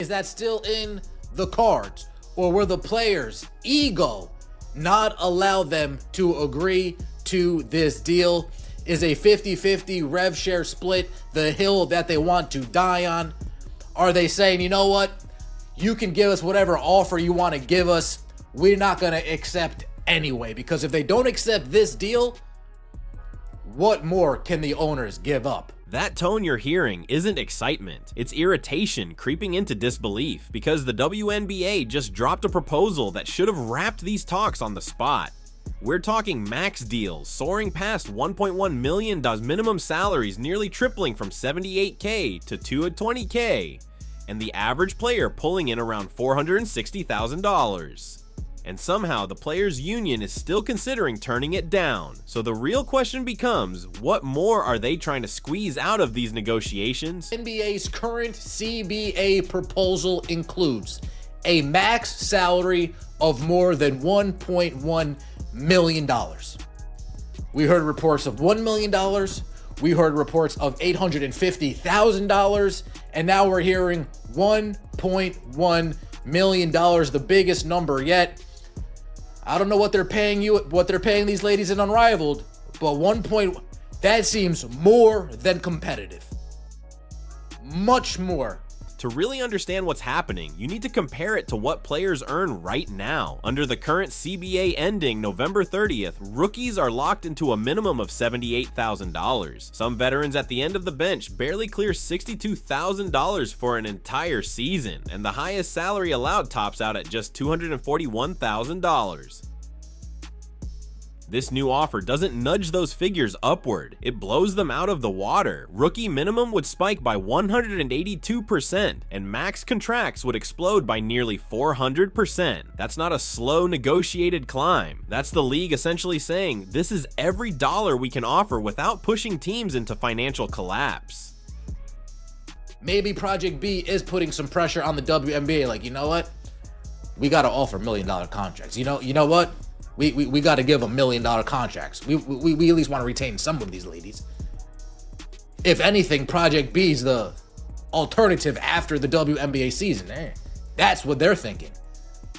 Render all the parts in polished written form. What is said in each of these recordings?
that still in the cards? Or will the players' ego not allow them to agree to this deal? Is a 50-50 rev share split the hill that they want to die on? Are they saying, you know what? You can give us whatever offer you want to give us. We're not going to accept anyway. Because if they don't accept this deal, what more can the owners give up? That tone you're hearing isn't excitement, it's irritation creeping into disbelief because the WNBA just dropped a proposal that should have wrapped these talks on the spot. We're talking max deals soaring past $1.1 million, minimum salaries nearly tripling from $78K to $220K, and the average player pulling in around $460,000. And somehow the players' union is still considering turning it down. So the real question becomes, what more are they trying to squeeze out of these negotiations? NBA's current CBA proposal includes a max salary of more than $1.1 million. We heard reports of $1 million. We heard reports of $850,000. And now we're hearing $1.1 million, the biggest number yet. I don't know what they're paying these ladies in Unrivaled, but that seems more than competitive. Much more. To really understand what's happening, you need to compare it to what players earn right now. Under the current CBA ending November 30th, rookies are locked into a minimum of $78,000. Some veterans at the end of the bench barely clear $62,000 for an entire season, and the highest salary allowed tops out at just $241,000. This new offer doesn't nudge those figures upward, it blows them out of the water. Rookie minimum would spike by 182%, and max contracts would explode by nearly 400%. That's not a slow negotiated climb. That's the league essentially saying, this is every dollar we can offer without pushing teams into financial collapse. Maybe Project B is putting some pressure on the WNBA, like, you know what? We gotta offer $1 million contracts. You know what? We got to give them $1 million contracts. We at least want to retain some of these ladies. If anything, Project B's the alternative after the WNBA season. That's what they're thinking.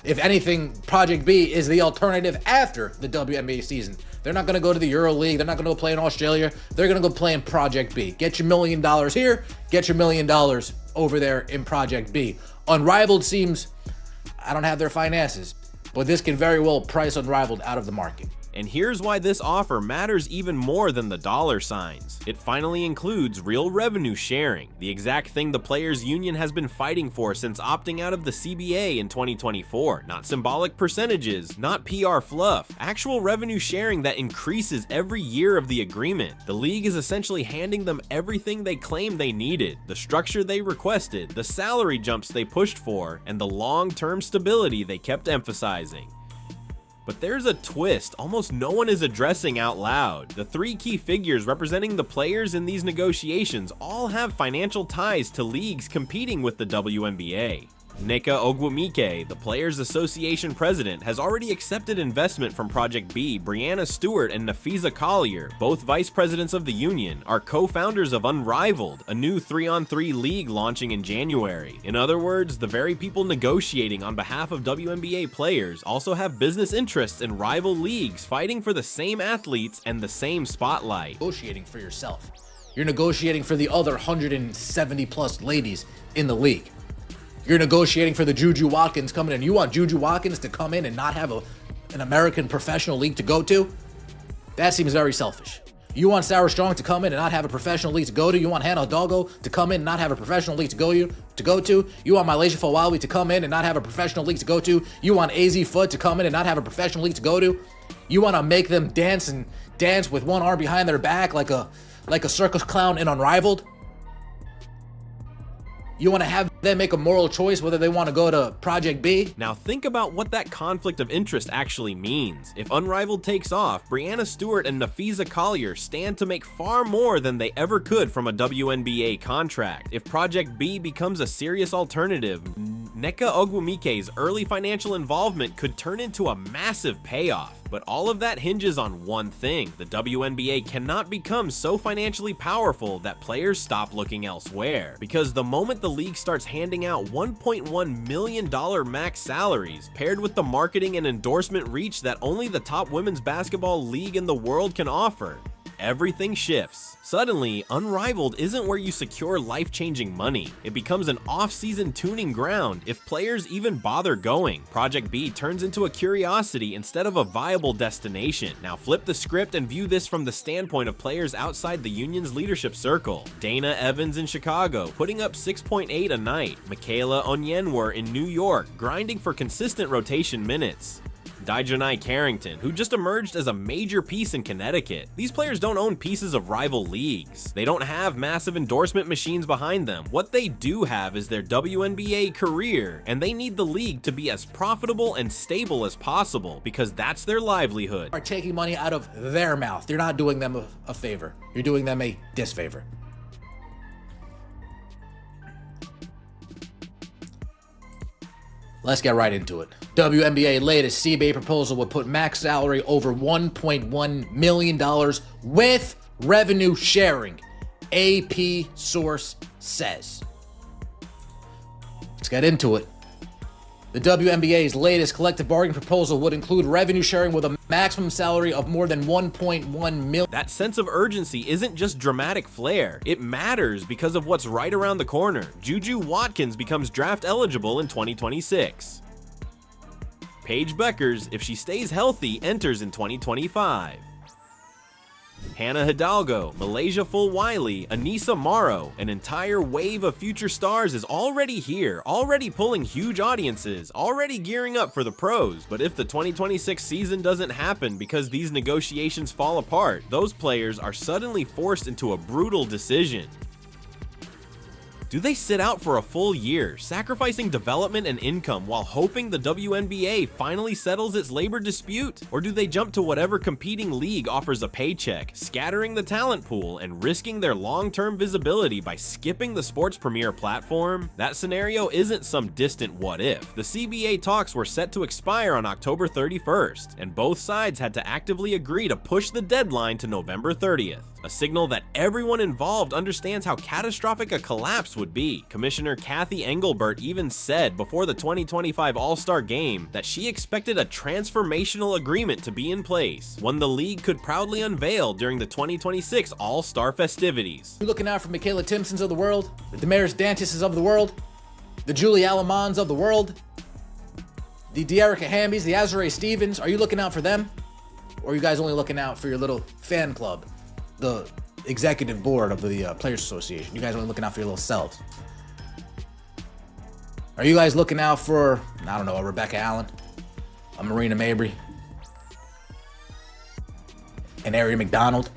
If anything, Project B is the alternative after the WNBA season. They're not going to go to the Euro League. They're not going to go play in Australia. They're going to go play in Project B. Get your $1 million here. Get your $1 million over there in Project B. Unrivaled seems, I don't have their finances, but this can very well price Unrivaled out of the market. And here's why this offer matters even more than the dollar signs. It finally includes real revenue sharing, the exact thing the players' union has been fighting for since opting out of the CBA in 2024. Not symbolic percentages, not PR fluff, actual revenue sharing that increases every year of the agreement. The league is essentially handing them everything they claimed they needed, the structure they requested, the salary jumps they pushed for, and the long-term stability they kept emphasizing. But there's a twist almost no one is addressing out loud. The three key figures representing the players in these negotiations all have financial ties to leagues competing with the WNBA. Wnba, the Players Association president, has already accepted investment from Project B. Breanna Stewart and Nafisa Collier, both vice presidents of the union, are co-founders of Unrivaled, a new 3-on-3 league launching in January. In other words, the very people negotiating on behalf of WNBA players also have business interests in rival leagues fighting for the same athletes and the same spotlight. Negotiating for yourself. You're negotiating for the other 170 plus ladies in the league. You're negotiating for the Juju Watkins coming in. You want Juju Watkins to come in and not have an American professional league to go to? That seems very selfish. You want Sarah Strong to come in and not have a professional league to go to? You want Hannah Doggo to come in and not have a professional league to go to? You want Malaysia Fawawi to come in and not have a professional league to go to? You want AZ Foot to come in and not have a professional league to go to? You want to make them dance with one arm behind their back like a circus clown in Unrivaled? You want to have them make a moral choice whether they want to go to Project B? Now think about what that conflict of interest actually means. If Unrivaled takes off, Breanna Stewart and Nafisa Collier stand to make far more than they ever could from a WNBA contract. If Project B becomes a serious alternative, Nneka Ogwumike's early financial involvement could turn into a massive payoff. But all of that hinges on one thing: the WNBA cannot become so financially powerful that players stop looking elsewhere. Because the moment the league starts handing out $1.1 million max salaries, paired with the marketing and endorsement reach that only the top women's basketball league in the world can offer, everything shifts. Suddenly, Unrivaled isn't where you secure life-changing money. It becomes an off-season tuning ground if players even bother going. Project B turns into a curiosity instead of a viable destination. Now flip the script and view this from the standpoint of players outside the union's leadership circle. Dana Evans in Chicago, putting up 6.8 a night. Michaela Onyenwere in New York, grinding for consistent rotation minutes. Dijonai Carrington, who just emerged as a major piece in Connecticut. These players don't own pieces of rival leagues. They don't have massive endorsement machines behind them. What they do have is their WNBA career, and they need the league to be as profitable and stable as possible because that's their livelihood. Are taking money out of their mouth. You're not doing them a favor. You're doing them a disfavor. Let's get right into it. WNBA latest CBA proposal would put max salary over $1.1 million with revenue sharing, AP source says. Let's get into it. The WNBA's latest collective bargaining proposal would include revenue sharing with a maximum salary of more than $1.1 million. That sense of urgency isn't just dramatic flair. It matters because of what's right around the corner. Juju Watkins becomes draft eligible in 2026. Paige Bueckers, if she stays healthy, enters in 2025. Hannah Hidalgo, Malaysia Fulwiley, Anissa Morrow, an entire wave of future stars is already here, already pulling huge audiences, already gearing up for the pros. But if the 2026 season doesn't happen because these negotiations fall apart, those players are suddenly forced into a brutal decision. Do they sit out for a full year, sacrificing development and income while hoping the WNBA finally settles its labor dispute? Or do they jump to whatever competing league offers a paycheck, scattering the talent pool and risking their long-term visibility by skipping the sports premiere platform? That scenario isn't some distant what if. The CBA talks were set to expire on October 31st, and both sides had to actively agree to push the deadline to November 30th. A signal that everyone involved understands how catastrophic a collapse would be. Commissioner Kathy Engelbert even said before the 2025 All-Star Game that she expected a transformational agreement to be in place, one the league could proudly unveil during the 2026 All-Star festivities. You looking out for Michaela Timpsons of the world, the Damaris Dantises of the world, the Julie Alamans of the world, the De'Arica Hambys, the Azurá Stevens? Are you looking out for them? Or are you guys only looking out for your little fan club? The executive board of the Players Association. You guys are looking out for your little selves. Are you guys looking out for, I don't know, a Rebecca Allen, a Marina Mabry, an Ari McDonald?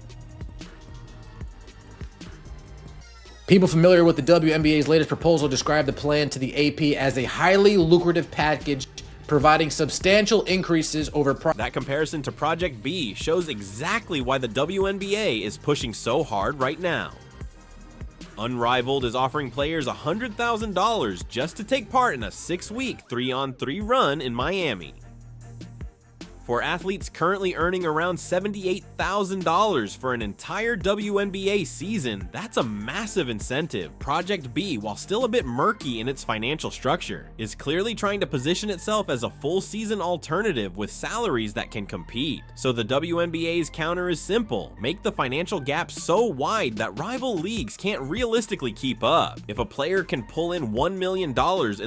People familiar with the WNBA's latest proposal describe the plan to the AP as a highly lucrative package providing substantial increases over That comparison to Project B shows exactly why the WNBA is pushing so hard right now. Unrivaled is offering players $100,000 just to take part in a 6-week 3-on-3 run in Miami. For athletes currently earning around $78,000 for an entire WNBA season, that's a massive incentive. Project B, while still a bit murky in its financial structure, is clearly trying to position itself as a full season alternative with salaries that can compete. So the WNBA's counter is simple: make the financial gap so wide that rival leagues can't realistically keep up. If a player can pull in $1 million in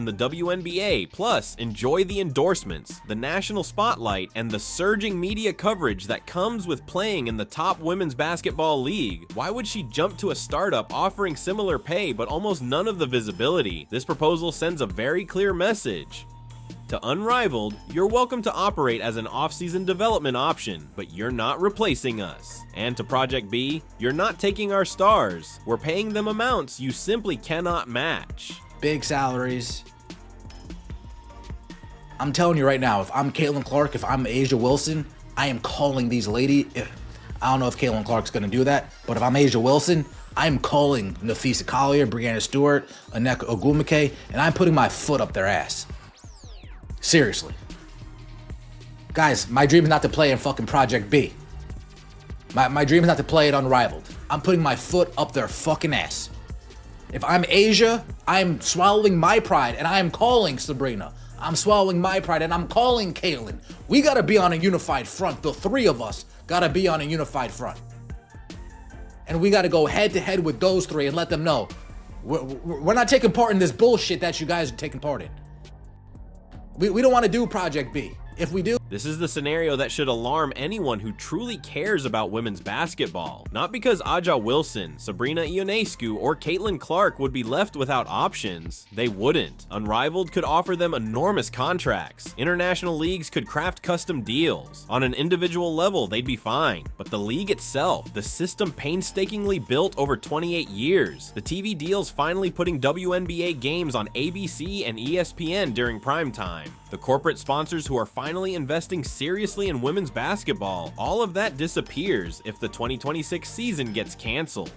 the WNBA, plus enjoy the endorsements, the national spotlight, and the surging media coverage that comes with playing in the top women's basketball league, why would she jump to a startup offering similar pay but almost none of the visibility? This proposal sends a very clear message. To Unrivaled, you're welcome to operate as an off-season development option, but you're not replacing us. And to Project B, you're not taking our stars. We're paying them amounts you simply cannot match. big salaries. I'm telling you right now, if I'm Caitlin Clark, if I'm A'ja Wilson, I am calling these ladies. I don't know if Caitlin Clark's going to do that, but if I'm A'ja Wilson, I'm calling Nafisa Collier, Breanna Stewart, Nneka Ogwumike, and I'm putting my foot up their ass. Seriously. Guys, my dream is not to play in fucking Project B. My dream is not to play it unrivaled. I'm putting my foot up their fucking ass. If I'm Asia, I'm swallowing my pride and I am calling Sabrina. I'm swallowing my pride and I'm calling Caitlyn. We gotta be on a unified front. The three of us gotta be on a unified front. And we gotta go head to head with those three and let them know we're not taking part in this bullshit that you guys are taking part in. We don't want to do Project B. If we do, this is the scenario that should alarm anyone who truly cares about women's basketball. Not because Aja Wilson, Sabrina Ionescu, or Caitlin Clark would be left without options. They wouldn't. Unrivaled could offer them enormous contracts. International leagues could craft custom deals. On an individual level, they'd be fine. But the league itself, the system painstakingly built over 28 years, the TV deals finally putting WNBA games on ABC and ESPN during prime time, the corporate sponsors who are finally investing seriously in women's basketball, all of that disappears if the 2026 season gets canceled.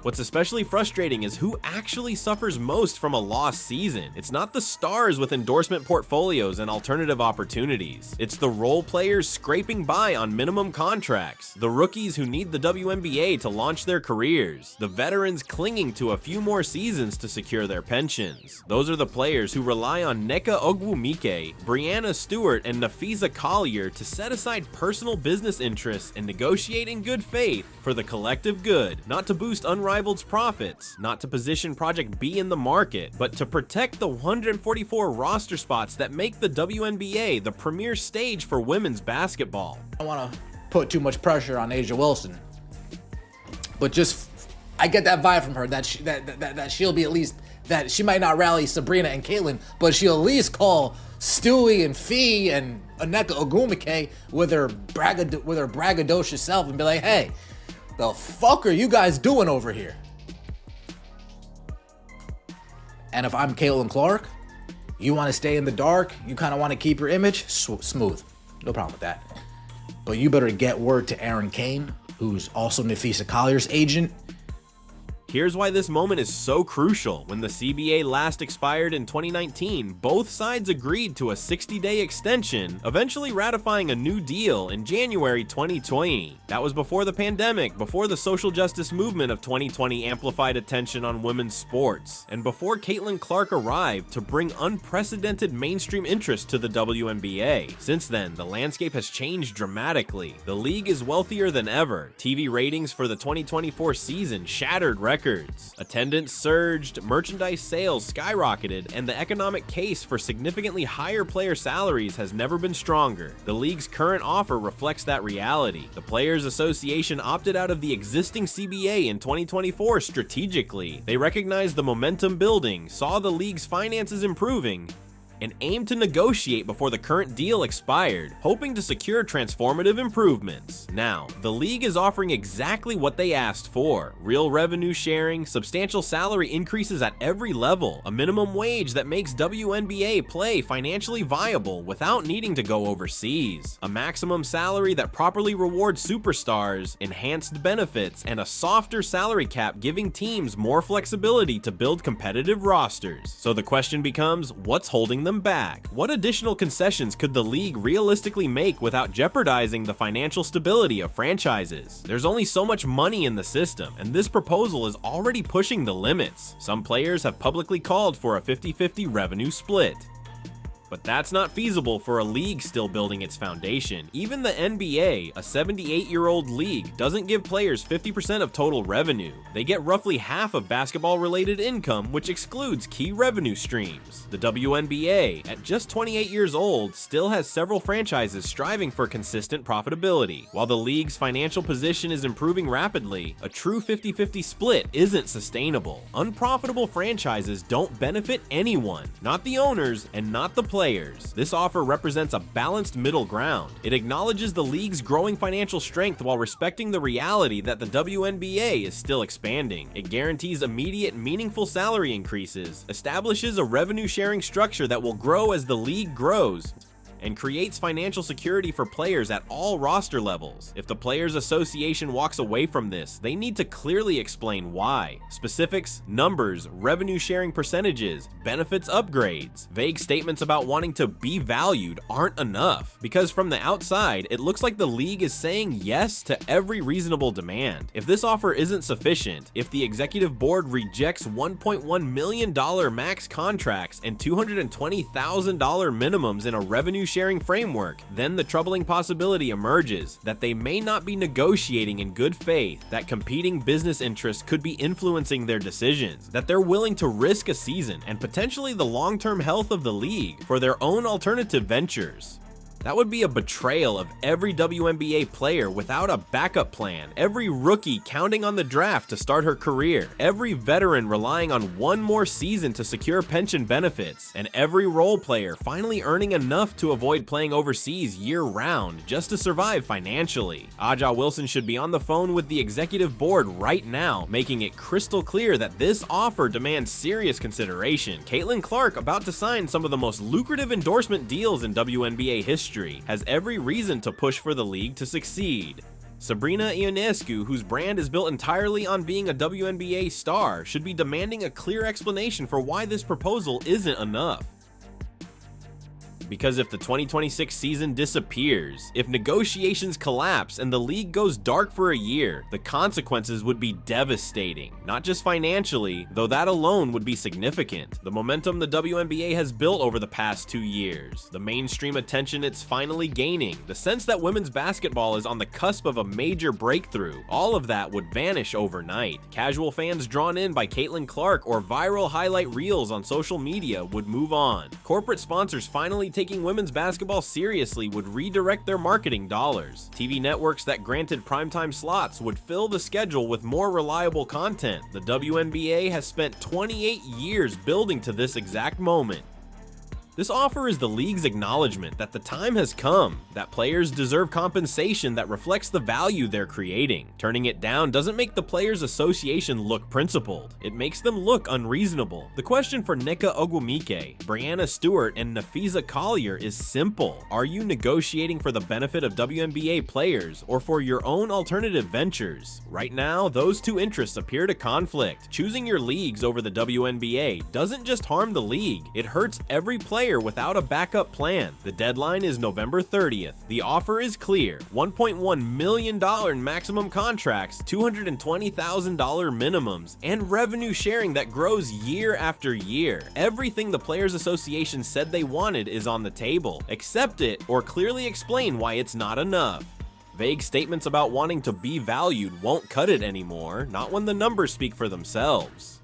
What's especially frustrating is who actually suffers most from a lost season. It's not the stars with endorsement portfolios and alternative opportunities. It's the role players scraping by on minimum contracts, the rookies who need the WNBA to launch their careers, the veterans clinging to a few more seasons to secure their pensions. Those are the players who rely on Nneka Ogwumike, Breanna Stewart, and Nafisa Collier to set aside personal business interests and negotiate in good faith for the collective good, not to boost Unrivaled's profits, not to position Project B in the market, but to protect the 144 roster spots that make the WNBA the premier stage for women's basketball. I don't want to put too much pressure on Asia Wilson, but just I get that vibe from her that she'll be at least, that she might not rally Sabrina and Caitlyn, but she'll at least call Stewie and Fee and Nneka Ogwumike with her braggadocious self and be like, hey, the fuck are you guys doing over here? And if I'm Caitlin Clark, you want to stay in the dark, you kind of want to keep your image, smooth. No problem with that. But you better get word to Aaron Kane, who's also Nafisa Collier's agent. Here's why this moment is so crucial. When the CBA last expired in 2019, both sides agreed to a 60-day extension, eventually ratifying a new deal in January 2020. That was before the pandemic, before the social justice movement of 2020 amplified attention on women's sports, and before Caitlin Clark arrived to bring unprecedented mainstream interest to the WNBA. Since then, the landscape has changed dramatically. The league is wealthier than ever. TV ratings for the 2024 season shattered records. Attendance surged, merchandise sales skyrocketed, and the economic case for significantly higher player salaries has never been stronger. The league's current offer reflects that reality. The Players Association opted out of the existing CBA in 2024 strategically. They recognized the momentum building, saw the league's finances improving, and aimed to negotiate before the current deal expired, hoping to secure transformative improvements. Now, the league is offering exactly what they asked for: real revenue sharing, substantial salary increases at every level, a minimum wage that makes WNBA play financially viable without needing to go overseas, a maximum salary that properly rewards superstars, enhanced benefits, and a softer salary cap giving teams more flexibility to build competitive rosters. So the question becomes, what's holding them back? What additional concessions could the league realistically make without jeopardizing the financial stability of franchises? There's only so much money in the system, and this proposal is already pushing the limits. Some players have publicly called for a 50-50 revenue split. But that's not feasible for a league still building its foundation. Even the NBA, a 78-year-old league, doesn't give players 50% of total revenue. They get roughly half of basketball-related income, which excludes key revenue streams. The WNBA, at just 28 years old, still has several franchises striving for consistent profitability. While the league's financial position is improving rapidly, a true 50-50 split isn't sustainable. Unprofitable franchises don't benefit anyone, not the owners and not the players. This offer represents a balanced middle ground. It acknowledges the league's growing financial strength while respecting the reality that the WNBA is still expanding. It guarantees immediate, meaningful salary increases, establishes a revenue-sharing structure that will grow as the league grows, and creates financial security for players at all roster levels. If the Players Association walks away from this, they need to clearly explain why. Specifics, numbers, revenue sharing percentages, benefits upgrades. Vague statements about wanting to be valued aren't enough, because from the outside, it looks like the league is saying yes to every reasonable demand. If this offer isn't sufficient, if the executive board rejects $1.1 million max contracts and $220,000 minimums in a revenue sharing framework, then the troubling possibility emerges that they may not be negotiating in good faith, that competing business interests could be influencing their decisions, that they're willing to risk a season and potentially the long-term health of the league for their own alternative ventures. That would be a betrayal of every WNBA player without a backup plan, every rookie counting on the draft to start her career, every veteran relying on one more season to secure pension benefits, and every role player finally earning enough to avoid playing overseas year-round just to survive financially. Aja Wilson should be on the phone with the executive board right now, making it crystal clear that this offer demands serious consideration. Caitlin Clark, about to sign some of the most lucrative endorsement deals in WNBA history, has every reason to push for the league to succeed. Sabrina Ionescu, whose brand is built entirely on being a WNBA star, should be demanding a clear explanation for why this proposal isn't enough. Because if the 2026 season disappears, if negotiations collapse and the league goes dark for a year, the consequences would be devastating. Not just financially, though that alone would be significant. The momentum the WNBA has built over the past 2 years, the mainstream attention it's finally gaining, the sense that women's basketball is on the cusp of a major breakthrough, all of that would vanish overnight. Casual fans drawn in by Caitlin Clark or viral highlight reels on social media would move on. Corporate sponsors finally taking women's basketball seriously would redirect their marketing dollars. TV networks that granted primetime slots would fill the schedule with more reliable content. The WNBA has spent 28 years building to this exact moment. This offer is the league's acknowledgement that the time has come, that players deserve compensation that reflects the value they're creating. Turning it down doesn't make the Players Association look principled, it makes them look unreasonable. The question for Nneka Ogwumike, Brianna Stewart, and Nafisa Collier is simple. Are you negotiating for the benefit of WNBA players or for your own alternative ventures? Right now, those two interests appear to conflict. Choosing your leagues over the WNBA doesn't just harm the league, it hurts every player without a backup plan. The deadline is November 30th. The offer is clear: $1.1 million in maximum contracts, $220,000 minimums, and revenue sharing that grows year after year. Everything the Players Association said they wanted is on the table. Accept it or clearly explain why it's not enough. Vague statements about wanting to be valued won't cut it anymore, not when the numbers speak for themselves.